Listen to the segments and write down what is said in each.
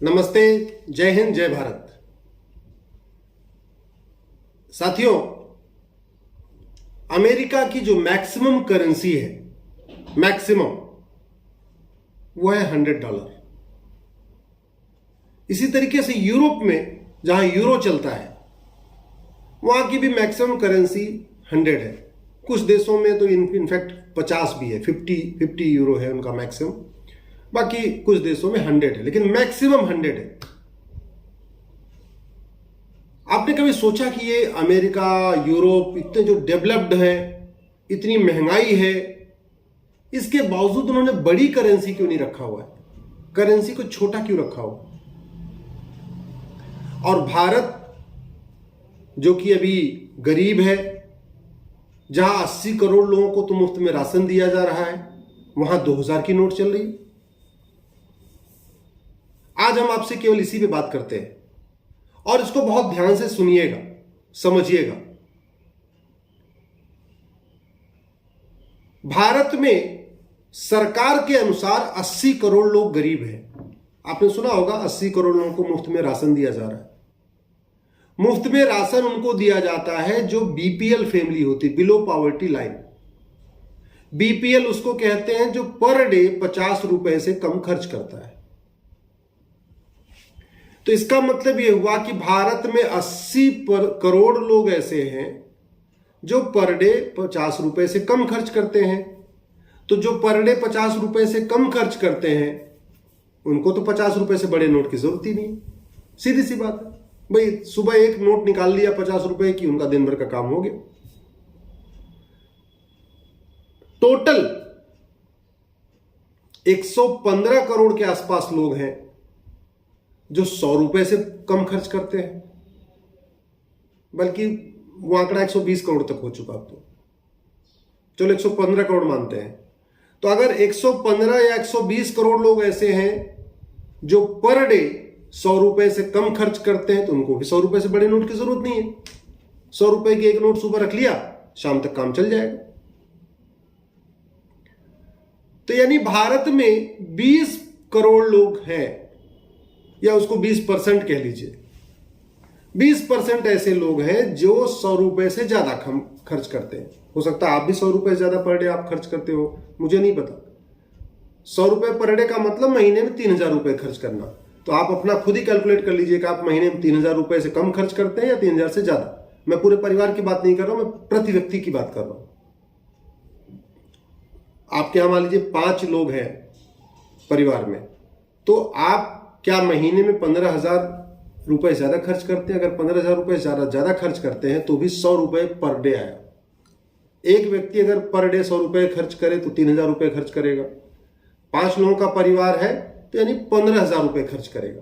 नमस्ते, जय हिंद, जय भारत। साथियों, अमेरिका की जो मैक्सिमम करेंसी है, मैक्सिमम, वो है $100। इसी तरीके से यूरोप में जहां यूरो चलता है वहां की भी मैक्सिमम करेंसी 100 है। कुछ देशों में तो इनफैक्ट 50 भी है, 50 यूरो है उनका मैक्सिमम। बाकी कुछ देशों में 100 है, लेकिन मैक्सिमम 100 है। आपने कभी सोचा कि ये अमेरिका, यूरोप इतने जो डेवलप्ड है, इतनी महंगाई है, इसके बावजूद उन्होंने बड़ी करेंसी क्यों नहीं रखा हुआ है? करेंसी को छोटा क्यों रखा हुआ? और भारत जो कि अभी गरीब है, जहां 80 करोड़ लोगों को तो मुफ्त में राशन दिया जा रहा है, वहां 2000 की नोट चल रही है। आज हम आपसे केवल इसी पे बात करते हैं और इसको बहुत ध्यान से सुनिएगा, समझिएगा। भारत में सरकार के अनुसार 80 करोड़ लोग गरीब हैं। आपने सुना होगा 80 करोड़ लोगों को मुफ्त में राशन दिया जा रहा है। मुफ्त में राशन उनको दिया जाता है जो बीपीएल फैमिली होती, बिलो पॉवर्टी लाइन। बीपीएल उसको कहते हैं जो पर डे 50 रुपए से कम खर्च करता है। तो इसका मतलब यह हुआ कि भारत में 80 करोड़ लोग ऐसे हैं जो पर डे 50 रुपए से कम खर्च करते हैं। तो जो पर डे 50 रुपए से कम खर्च करते हैं उनको तो 50 रुपए से बड़े नोट की जरूरत ही नहीं। सीधी सी बात है भाई, सुबह एक नोट निकाल लिया 50 रुपए की, उनका दिन भर का काम हो गया। टोटल 115 करोड़ के आसपास लोग हैं जो 100 रुपए से कम खर्च करते हैं, बल्कि वो आंकड़ा 120 करोड़ तक हो चुका। अब तो चलो 115 करोड़ मानते हैं। तो अगर 115 या 120 करोड़ लोग ऐसे हैं जो पर डे 100 रुपए से कम खर्च करते हैं, तो उनको भी 100 रुपए से बड़े नोट की जरूरत नहीं है। 100 रुपए की एक नोट सुबह रख लिया, शाम तक काम चल जाएगा। तो यानी भारत में 20 करोड़ लोग हैं, या उसको 20% कह लीजिए। 20% ऐसे लोग हैं जो 100 रुपए से ज्यादा खर्च करते हैं। हो सकता है आप भी 100 रुपए से ज्यादा पर डे आप खर्च करते हो, मुझे नहीं पता। 100 रुपए पर डे का मतलब महीने में 3000 रुपए खर्च करना। तो आप अपना खुद ही कैलकुलेट कर लीजिए कि आप महीने में 3000 रुपए से कम खर्च करते हैं या 3000 से ज्यादा। मैं पूरे परिवार की बात नहीं कर रहा हूं, मैं प्रति व्यक्ति की बात कर रहा हूं। आपके यहां मान लीजिए 5 लोग हैं परिवार में, तो आप क्या महीने में 15,000 रुपए ज्यादा खर्च करते हैं? अगर 15,000 रुपए ज्यादा खर्च करते हैं तो भी 100 रुपए पर डे आया। एक व्यक्ति अगर पर डे 100 रुपए खर्च करे तो 3000 रुपए खर्च करेगा। 5 लोगों का परिवार है तो यानी 15,000 रुपए खर्च करेगा।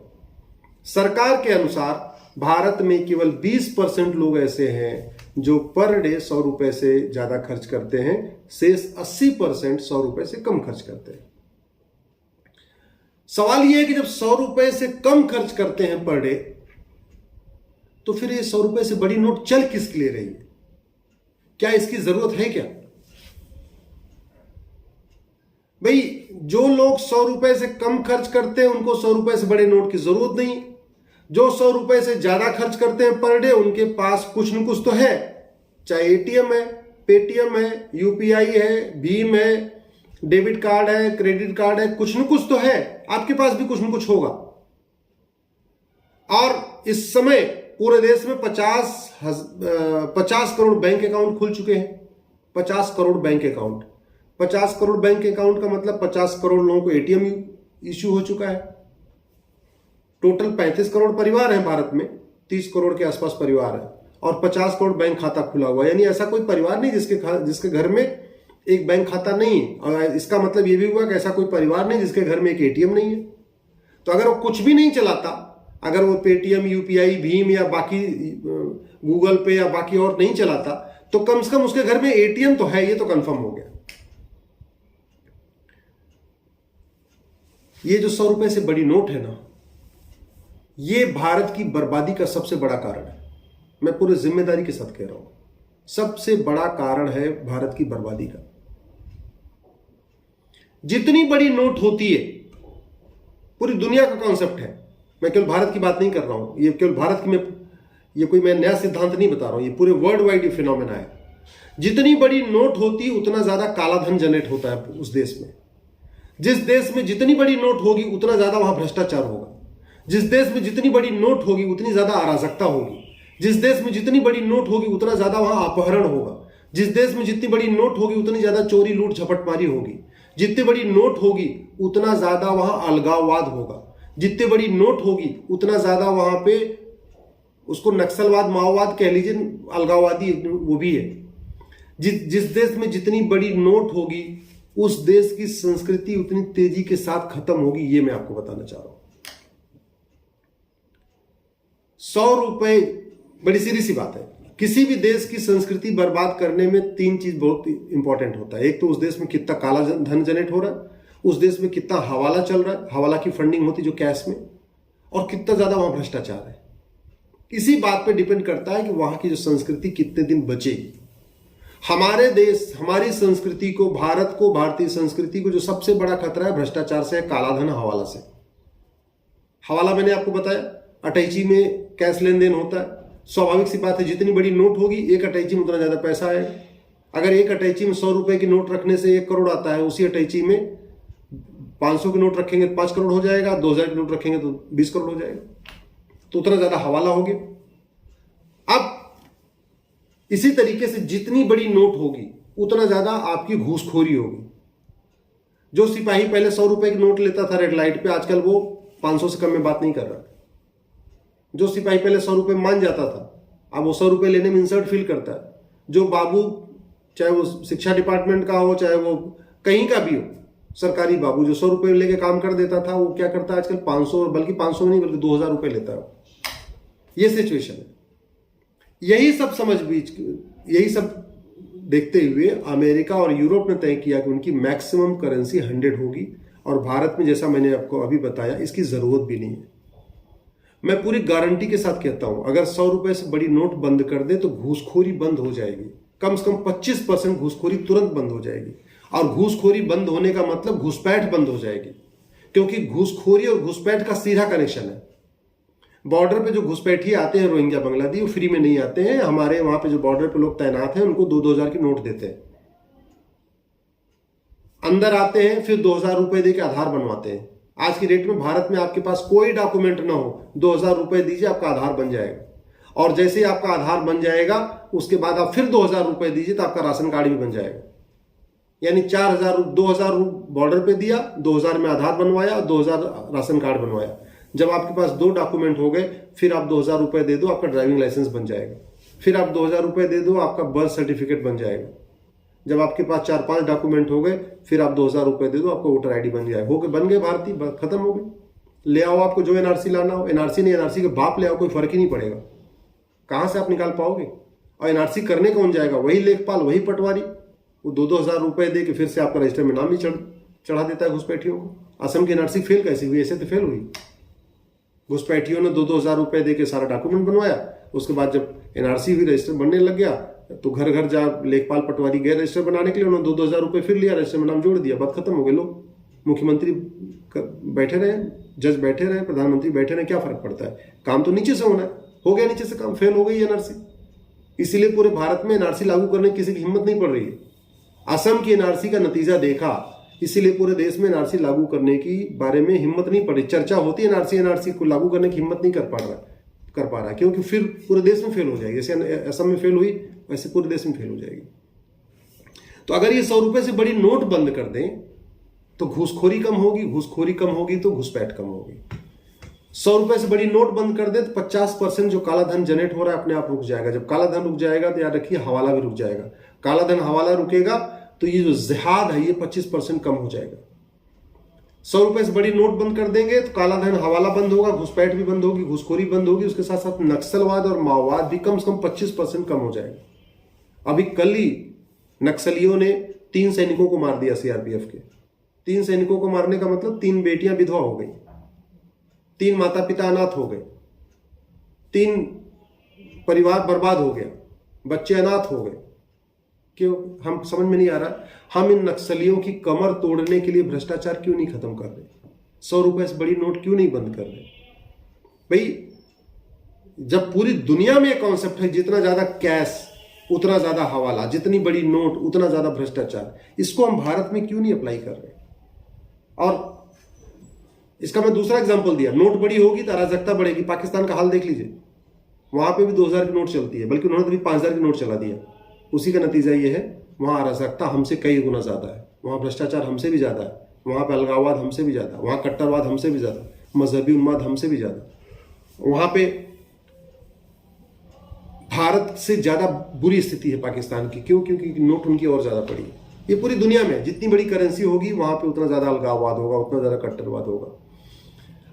सरकार के अनुसार भारत में केवल 20% लोग ऐसे हैं जो पर डे 100 रुपए से ज्यादा खर्च करते हैं, शेष 80% 100 रुपए से कम खर्च करते हैं। सवाल यह है कि जब 100 रुपए से कम खर्च करते हैं पर डे, तो फिर ये 100 रुपए से बड़ी नोट चल किस लिए रही है? क्या इसकी जरूरत है क्या? भाई, जो लोग 100 रुपए से कम खर्च करते हैं उनको 100 रुपए से बड़े नोट की जरूरत नहीं। जो 100 रुपए से ज्यादा खर्च करते हैं पर डे, उनके पास कुछ न कुछ तो है, चाहे एटीएम है, पेटीएम है, यूपीआई है, भीम है, डेबिट कार्ड है, क्रेडिट कार्ड है, कुछ न कुछ तो है। आपके पास भी कुछ न कुछ होगा। और इस समय पूरे देश में 50 करोड़ बैंक अकाउंट खुल चुके हैं। 50 crore bank account. 50 crore bank account का मतलब 50 करोड़ लोगों को एटीएम इश्यू हो चुका है। टोटल 35 करोड़ परिवार हैं भारत में, 30 करोड़ के आसपास परिवार है, और 50 करोड़ बैंक खाता खुला हुआ है। यानी ऐसा कोई परिवार नहीं जिसके घर में एक बैंक खाता नहीं है। और इसका मतलब यह भी हुआ कि ऐसा कोई परिवार नहीं जिसके घर में एक एटीएम नहीं है। तो अगर वो कुछ भी नहीं चलाता, अगर वो पेटीएम, यूपीआई, भीम या बाकी गूगल पे या बाकी और नहीं चलाता, तो कम से कम उसके घर में एटीएम तो है, ये तो कंफर्म हो गया। ये जो 100 रुपए से बड़ी नोट है ना, ये भारत की बर्बादी का सबसे बड़ा कारण है। मैं पूरी जिम्मेदारी के साथ कह रहा हूं, सबसे बड़ा कारण है भारत की बर्बादी का। जितनी बड़ी नोट होती है, पूरी दुनिया का कॉन्सेप्ट है मैं केवल भारत की बात नहीं कर रहा हूं, ये केवल भारत की ये कोई मैं नया सिद्धांत नहीं बता रहा हूं, ये पूरे वर्ल्ड वाइड ये फिनोमेना है। जितनी बड़ी नोट होती उतना ज्यादा काला धन जनरेट होता है उस देश में। जिस देश में जितनी बड़ी नोट होगी उतना ज्यादा वहां भ्रष्टाचार होगा। जिस देश में जितनी बड़ी नोट होगी उतनी ज्यादा अराजकता होगी। जिस देश में जितनी बड़ी नोट होगी उतना ज्यादा वहां अपहरण होगा। जिस देश में जितनी बड़ी नोट होगी उतनी ज्यादा चोरी लूट झपटमारी होगी। जितनी बड़ी नोट होगी उतना ज्यादा वहां अलगाववाद होगा। जितनी बड़ी नोट होगी उतना ज्यादा वहां पे उसको नक्सलवाद माओवाद कह लीजिए, अलगाववादी वो भी है। जिस देश में जितनी बड़ी नोट होगी उस देश की संस्कृति उतनी तेजी के साथ खत्म होगी। ये मैं आपको बताना चाह रहा हूं। 100 रुपए बड़ी सीधी सी बात है। किसी भी देश की संस्कृति बर्बाद करने में 3 चीज बहुत इंपॉर्टेंट होता है। एक तो उस देश में कितना काला धन जनरेट हो रहा है, उस देश में कितना हवाला चल रहा है, हवाला की फंडिंग होती जो कैश में, और कितना ज्यादा वहां भ्रष्टाचार है। इसी बात पे डिपेंड करता है कि वहां की जो संस्कृति कितने दिन बचेगी। हमारे देश, हमारी संस्कृति को, भारत को, भारतीय संस्कृति को जो सबसे बड़ा खतरा है भ्रष्टाचार से है, काला धन, हवाला से। हवाला मैंने आपको बताया, अटैची में कैश लेन देन होता है। स्वाभाविक सी बात है, जितनी बड़ी नोट होगी एक अटैची में उतना ज्यादा पैसा आएगा। अगर एक अटैची में 100 रुपए की नोट रखने से 1 करोड़ आता है, उसी अटैची में 500 की नोट रखेंगे तो 5 करोड़ हो जाएगा, 2000 की नोट रखेंगे तो 20 करोड़ हो जाएगा, तो उतना ज्यादा हवाला हो गया। अब इसी तरीके से जितनी बड़ी नोट होगी उतना ज्यादा आपकी घूसखोरी होगी। जो सिपाही पहले 100 रुपए की नोट लेता था रेड लाइट पे, आजकल वो 500 से कम में बात नहीं कर रहा। जो सिपाही पहले 100 रुपए मान जाता था, अब वो 100 रुपए लेने में इंसल्ट फील करता है। जो बाबू, चाहे वो शिक्षा डिपार्टमेंट का हो, चाहे वो कहीं का भी हो, सरकारी बाबू जो 100 रुपए लेके काम कर देता था, वो क्या करता है आजकल 500, बल्कि 500 नहीं बल्कि 2000 रुपए लेता है। ये सिचुएशन है। यही सब देखते हुए अमेरिका और यूरोप ने तय किया कि उनकी मैक्सिमम करेंसी 100 होगी, और भारत में जैसा मैंने आपको अभी बताया इसकी जरूरत भी नहीं है। मैं पूरी गारंटी के साथ कहता हूं, अगर 100 रुपए से बड़ी नोट बंद कर दे तो घूसखोरी बंद हो जाएगी। कम से कम 25% घूसखोरी तुरंत बंद हो जाएगी। और घूसखोरी बंद होने का मतलब घुसपैठ बंद हो जाएगी, क्योंकि घूसखोरी और घुसपैठ का सीधा कनेक्शन है। बॉर्डर पे जो घुसपैठिए आते हैं रोहिंग्या बांग्लादेशी, वो फ्री में नहीं आते हैं। हमारे वहां पे जो बॉर्डर पे लोग तैनात हैं उनको 2-2 हजार की नोट देते हैं। अंदर आते हैं, फिर 2000 रुपए दे के आधार बनवाते हैं। आज की डेट में भारत में आपके पास कोई डॉक्यूमेंट ना हो, 2000 रुपए दीजिए आपका आधार बन जाएगा। और जैसे ही आपका आधार बन जाएगा उसके बाद आप फिर 2000 रुपए दीजिए तो आपका राशन कार्ड भी बन जाएगा। यानी 2000 बॉर्डर पे दिया, 2000 में आधार बनवाया, 2000 राशन कार्ड बनवाया। जब आपके पास 2 डॉक्यूमेंट हो गए, फिर आप 2000 रुपए दे दो, आपका ड्राइविंग लाइसेंस बन जाएगा। फिर आप 2000 रुपए दे दो, आपका बर्थ सर्टिफिकेट बन जाएगा। जब आपके पास 4-5 डॉक्यूमेंट हो गए, फिर आप 2000 रुपए दे दो, आपका वोटर आईडी बन जाएगा। हो गए, बन गए भारतीय, खत्म हो गए। ले आओ आपको जो एनआरसी लाना हो, एनआरसी नहीं, एनआरसी के बाप ले आओ, कोई फर्क ही नहीं पड़ेगा। कहां से आप निकाल पाओगे? और एनआरसी करने कौन जाएगा? वही लेखपाल, वही पटवारी। वो 2-2 हजार रुपए दे के फिर से आपका रजिस्टर में नाम ही चढ़ा देता है घुसपैठियों को। असम की एनआरसी फेल कैसे हुई? ऐसे तो फेल हुई। घुसपैठियों ने 2-2 हजार रुपए दे के सारा डॉक्यूमेंट बनवाया। उसके बाद जब एनआरसी भी रजिस्टर बनने लग गया तो घर घर जा लेखपाल पटवारी गए रजिस्टर बनाने के लिए, उन्होंने 2-2 हजार रुपए फिर लिया, रजिस्टर में नाम जोड़ दिया, बात खत्म हो गई। लोग, मुख्यमंत्री बैठे रहे, जज बैठे रहे, प्रधानमंत्री बैठे रहे, क्या फर्क पड़ता है? काम तो नीचे से होना है। हो गया नीचे से काम, फेल हो गई एनआरसी। इसीलिए पूरे भारत में एनआरसी लागू करने की किसी की हिम्मत नहीं पड़ रही है। असम की एनआरसी का नतीजा देखा, इसीलिए पूरे देश में एनआरसी लागू करने की बारे में हिम्मत नहीं पड़ी। चर्चा होती है एनआरसी को लागू करने की हिम्मत नहीं कर पा रहा, क्योंकि फिर पूरे देश में फेल हो जाएगी। जैसे असम में फेल हुई वैसे पूरे देश में फेल हो जाएगी। तो अगर ये 100 रुपए से बड़ी नोट बंद कर दें तो घूसखोरी कम होगी, घूसखोरी कम होगी तो घुसपैठ कम होगी। 100 रुपए से बड़ी नोट बंद कर दे तो 50% जो काला धन जनरेट हो रहा है अपने आप रुक जाएगा। जब काला धन रुक जाएगा तो याद रखिए हवाला भी रुक जाएगा। काला धन हवाला रुकेगा तो ये जो जिहाद है ये 25% कम हो जाएगा। 100 रुपए से बड़ी नोट बंद कर देंगे तो काला धन हवाला बंद होगा, घुसपैठ भी बंद होगी, घुसखोरी बंद होगी, उसके साथ साथ नक्सलवाद और माओवाद भी कम से कम 25% कम हो जाएगा। अभी कल ही नक्सलियों ने 3 सैनिकों को मार दिया सीआरपीएफ के। 3 सैनिकों को मारने का मतलब 3 बेटियां विधवा हो गई, 3 माता पिता अनाथ हो गए, 3 परिवार बर्बाद हो गया, बच्चे अनाथ हो गए। क्यों? हम समझ में नहीं आ रहा हम इन नक्सलियों की कमर तोड़ने के लिए भ्रष्टाचार क्यों नहीं खत्म कर रहे? 100 रुपए से बड़ी नोट क्यों नहीं बंद कर रहे? भाई जब पूरी दुनिया में एक कॉन्सेप्ट है जितना ज्यादा कैश उतना ज्यादा हवाला, जितनी बड़ी नोट उतना ज्यादा भ्रष्टाचार, इसको हम भारत में क्यों नहीं अप्लाई कर रहे? और इसका मैं दूसरा एग्जांपल दिया, नोट बड़ी होगी तो अराजकता बढ़ेगी। पाकिस्तान का हाल देख लीजिए, वहां पे भी 2000 की नोट चलती है, बल्कि उन्होंने तो भी 5000 की नोट चला दिया। उसी का नतीजा ये है, वहां अराजकता हमसे कई गुना ज्यादा है, वहां भ्रष्टाचार हमसे भी ज्यादा है, वहां पे अलगाववाद हमसे भी ज्यादा, वहां कट्टरवाद हमसे भी ज्यादा, मजहबी उन्माद हमसे भी ज्यादा। वहां पे भारत से ज्यादा बुरी स्थिति है पाकिस्तान की। क्यों? क्योंकि नोट उनकी और ज्यादा पड़ी है। ये पूरी दुनिया में जितनी बड़ी करेंसी होगी वहां पे उतना ज्यादा अलगाववाद होगा, उतना ज्यादा कट्टरवाद होगा।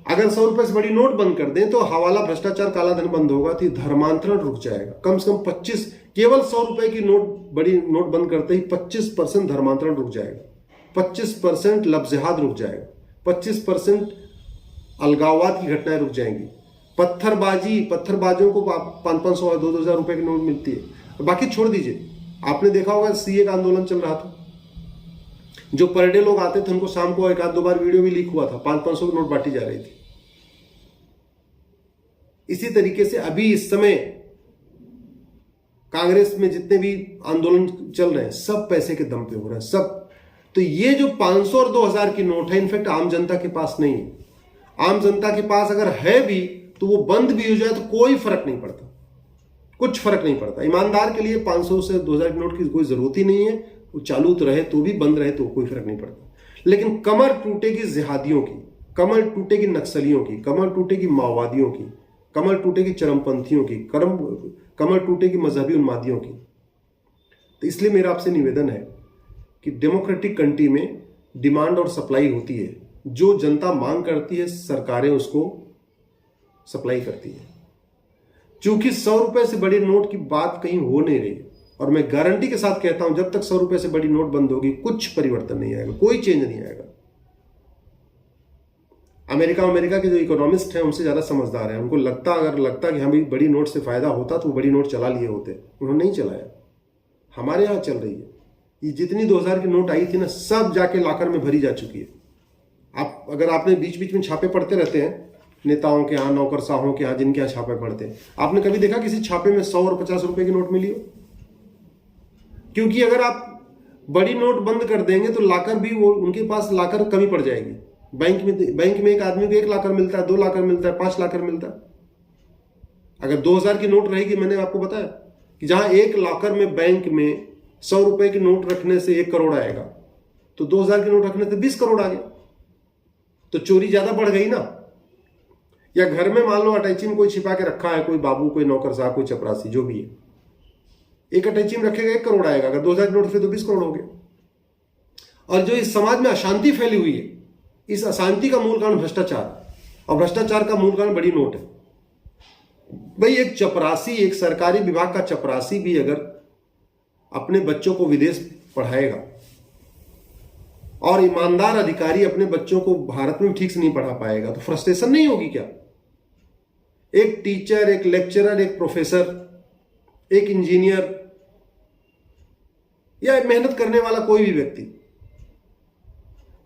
अगर 100 रुपए से बड़ी नोट बंद कर दें तो हवाला, भ्रष्टाचार, काला धन बंद होगा, तो धर्मांतरण रुक जाएगा। कम से कम 25, केवल 100 रुपए की नोट, बड़ी नोट बंद करते ही 25% धर्मांतरण रुक जाएगा, 25% लफ्जहाद रुक जाएगा, 25% अलगाववाद की घटनाएं रुक जाएंगी। पत्थरबाजों को 500 और 2,000 रुपए की नोट मिलती है। बाकी छोड़ दीजिए, आपने देखा होगा सीए का आंदोलन चल रहा था, जो पर डे लोग आते थे उनको शाम को एक आध दो बार वीडियो भी लीक हुआ था, 500 की नोट बांटी जा रही थी। इसी तरीके से अभी इस समय कांग्रेस में जितने भी आंदोलन चल रहे हैं सब पैसे के दम पे हो रहे हैं सब। तो ये जो 500 और 2000 की नोट है, इनफैक्ट आम जनता के पास नहीं है। आम जनता के पास अगर है भी तो वो बंद भी हो जाए तो कोई फर्क नहीं पड़ता, कुछ फर्क नहीं पड़ता। ईमानदार के लिए 500 से 2000 की नोट की कोई जरूरत ही नहीं है, वो चालू तो रहे तो भी, बंद रहे तो कोई फर्क नहीं पड़ता। लेकिन कमर टूटेगी जिहादियों की, कमर टूटेगी नक्सलियों की, कमर टूटेगी माओवादियों की, कमर टूटेगी चरमपंथियों की, कमर टूटेगी मजहबी उन्मादियों की। तो इसलिए मेरा आपसे निवेदन है कि डेमोक्रेटिक कंट्री में डिमांड और सप्लाई होती है। जो जनता मांग करती है सरकारें उसको सप्लाई करती है। चूंकि 100 रुपए से बड़ी नोट की बात कहीं हो नहीं रही, और मैं गारंटी के साथ कहता हूं जब तक 100 रुपए से बड़ी नोट बंद होगी कुछ परिवर्तन नहीं आएगा, कोई चेंज नहीं आएगा। अमेरिका के जो इकोनॉमिस्ट हैं उनसे ज्यादा समझदार हैं। उनको अगर लगता कि हमें बड़ी नोट से फायदा होता तो वो बड़ी नोट चला लिए होते, उन्होंने नहीं चलाया। हमारे यहां चल रही है। ये जितनी 2000 की नोट आई थी ना, सब जाके लॉकर में भरी जा चुकी है। अगर आपने बीच बीच में छापे पड़ते रहते हैं नेताओं के यहाँ, नौकरशाहों के यहाँ, जिनके यहाँ छापे पड़ते हैं, आपने कभी देखा किसी छापे में 100 और 50 रुपए की नोट मिली हो? क्योंकि अगर आप बड़ी नोट बंद कर देंगे तो लाकर भी वो, उनके पास लाकर कमी पड़ जाएगी। बैंक में एक आदमी को 1 लाकर मिलता है, 2 लाकर मिलता है, 5 लाकर मिलता है। अगर 2000 की नोट रहेगी, मैंने आपको बताया कि जहां 1 लाकर में बैंक में 100 रुपए की नोट रखने से 1 करोड़ आएगा, तो 2000 की नोट रखने से 20 करोड़ आ गया। तो चोरी ज्यादा बढ़ गई ना। या घर में मान लो अटैची में कोई छिपा के रखा है, कोई बाबू, कोई नौकरशाह, कोई चपरासी, जो भी है, एक अटैची में रखेगा 1 करोड़ आएगा। अगर 2000 की नोट से तो 20 करोड़ हो गए। और जो इस समाज में अशांति फैली हुई है, इस अशांति का मूल कारण भ्रष्टाचार, और भ्रष्टाचार का मूल कारण बड़ी नोट है। भाई एक चपरासी, एक सरकारी विभाग का चपरासी भी अगर अपने बच्चों को विदेश पढ़ाएगा और ईमानदार अधिकारी अपने बच्चों को भारत में ठीक से नहीं पढ़ा पाएगा, तो फ्रस्ट्रेशन नहीं होगी क्या? एक टीचर, एक लेक्चरर, एक प्रोफेसर, एक इंजीनियर या मेहनत करने वाला कोई भी व्यक्ति,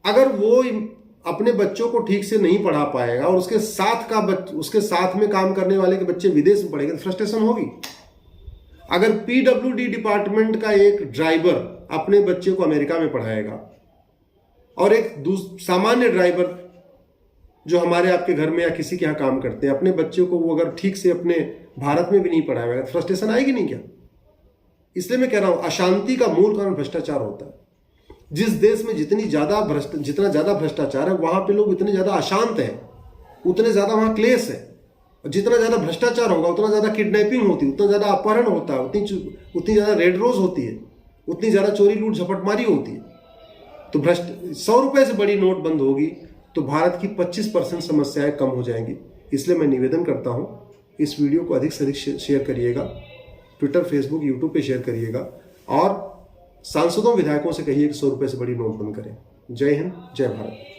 अगर वो अपने बच्चों को ठीक से नहीं पढ़ा पाएगा और उसके साथ में काम करने वाले के बच्चे विदेश में पढ़ेंगे, तो फ्रस्ट्रेशन होगी। अगर पीडब्ल्यूडी डिपार्टमेंट का एक ड्राइवर अपने बच्चे को अमेरिका में पढ़ाएगा और एक सामान्य ड्राइवर जो हमारे आपके घर में या किसी के यहाँ काम करते हैं, अपने बच्चे को वो अगर ठीक से अपने भारत में भी नहीं पढ़ाएगा, तो फ्रस्ट्रेशन आएगी नहीं क्या? इसलिए मैं कह रहा हूं अशांति का मूल कारण भ्रष्टाचार होता है। जिस देश में जितना ज्यादा भ्रष्टाचार है, वहां पे लोग इतने ज्यादा अशांत हैं, उतने ज्यादा वहां क्लेश है। और जितना ज्यादा भ्रष्टाचार होगा उतना ज्यादा किडनैपिंग होती है, उतना ज्यादा अपहरण होता है, उतनी ज्यादा रेड रोज होती है, उतनी ज्यादा चोरी लूट झपटमारी होती है। तो 100 रुपए से बड़ी नोट बंद होगी तो भारत की 25% समस्याएं कम हो जाएंगी। इसलिए मैं निवेदन करता हूं, इस वीडियो को अधिक से अधिक शेयर करिएगा, ट्विटर, फेसबुक, यूट्यूब पे शेयर करिएगा, और सांसदों, विधायकों से कहिए कि 100 रुपए से बड़ी नोट बंद करें। जय हिंद, जय भारत।